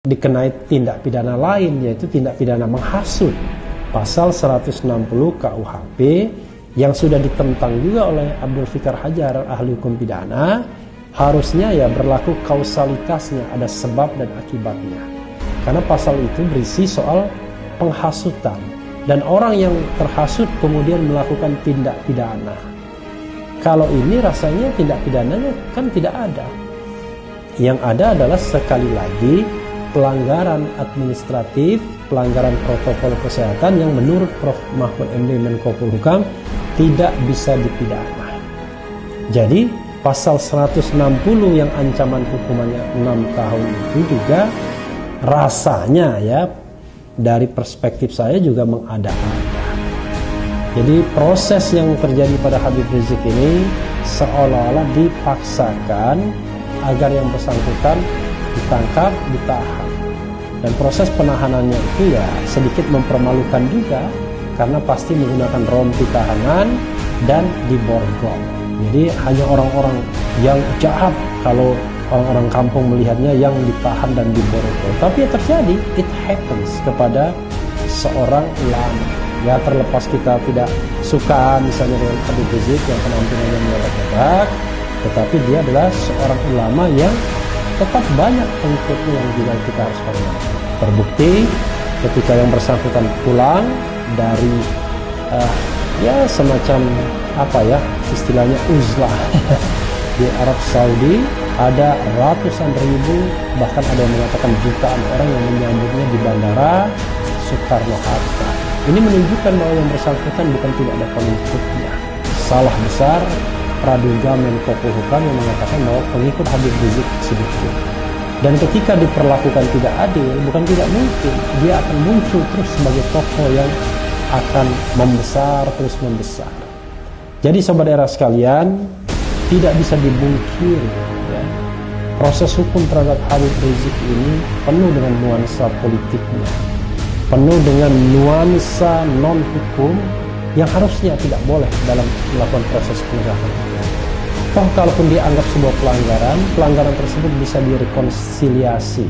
dikenai tindak pidana lain, yaitu tindak pidana menghasut, pasal 160 KUHP yang sudah ditentang juga oleh Abdul Fikar Hajar, ahli hukum pidana. Harusnya ya berlaku kausalitasnya, ada sebab dan akibatnya, karena pasal itu berisi soal penghasutan dan orang yang terhasut kemudian melakukan tindak pidana. Kalau ini rasanya tindak pidananya kan tidak ada. Yang ada adalah sekali lagi pelanggaran administratif, pelanggaran protokol kesehatan yang menurut Prof. Mahfud MD Menko Polhukam tidak bisa dipidana. Jadi pasal 160 yang ancaman hukumannya 6 tahun itu juga rasanya ya dari perspektif saya juga mengada-ada. Jadi proses yang terjadi pada Habib Rizik ini seolah-olah dipaksakan agar yang bersangkutan ditangkap, ditahan. Dan proses penahanannya itu ya sedikit mempermalukan juga, karena pasti menggunakan rompi tahanan dan diborgol. Jadi hanya orang-orang yang jahat, kalau orang-orang kampung melihatnya, yang ditahan dan diborgol. Tapi ya terjadi, it happens kepada seorang ulama. Ya terlepas kita tidak suka misalnya dengan Habib Rizik yang penampilannya meledak, tetapi dia adalah seorang ulama yang tetap banyak pengikutnya yang juga kita harus hormati. Terbukti ketika yang bersangkutan pulang dari ya semacam apa ya istilahnya uzlah di Arab Saudi, ada ratusan ribu, bahkan ada yang mengatakan jutaan orang yang menyambutnya di bandara Soekarno-Hatta. Ini menunjukkan bahwa yang bersangkutan bukan tidak ada pengikutnya. Salah besar Praduga Menko Polhukam yang mengatakan bahwa pengikut Habib Rizik sedikit. Dan ketika diperlakukan tidak adil, bukan tidak mungkin dia akan muncul terus sebagai tokoh yang akan membesar, terus membesar. Jadi sobat era sekalian, tidak bisa dibungkiri ya, proses hukum terhadap Habib Rizik ini penuh dengan nuansa politiknya, penuh dengan nuansa non-hukum yang harusnya tidak boleh dalam melakukan proses penegakan hukum. Toh kalaupun dianggap sebuah pelanggaran tersebut bisa direkonsiliasi.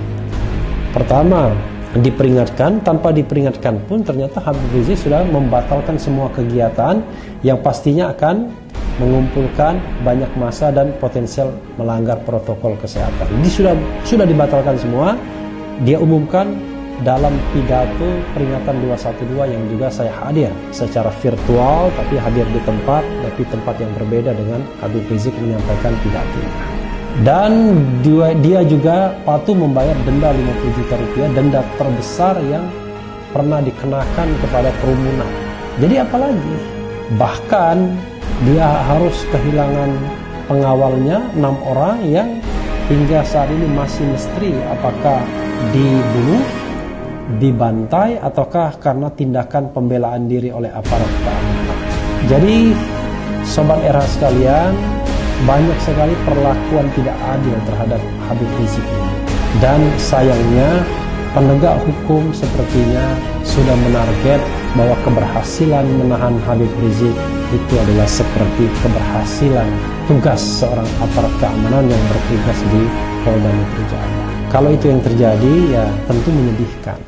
Pertama, diperingatkan, tanpa diperingatkan pun ternyata Habib Rizik sudah membatalkan semua kegiatan yang pastinya akan mengumpulkan banyak massa dan potensial melanggar protokol kesehatan. Ini sudah dibatalkan semua. Dia umumkan dalam pidato peringatan 212 yang juga saya hadir secara virtual, tapi hadir di tempat yang berbeda dengan Habib Rizik menyampaikan pidatonya. Dan dia juga patuh membayar denda 50 juta rupiah, denda terbesar yang pernah dikenakan kepada kerumunan. Jadi apalagi? Bahkan dia harus kehilangan pengawalnya 6 orang yang hingga saat ini masih misteri apakah dibunuh, dibantai, ataukah karena tindakan pembelaan diri oleh aparat keamanan. Jadi sobat era sekalian, banyak sekali perlakuan tidak adil terhadap Habib Rizik ini. Dan sayangnya penegak hukum sepertinya sudah menarget bahwa keberhasilan menahan Habib Rizik itu adalah seperti keberhasilan tugas seorang aparat keamanan yang bertugas di Polda Metro Jaya. Kalau itu yang terjadi ya tentu menyedihkan.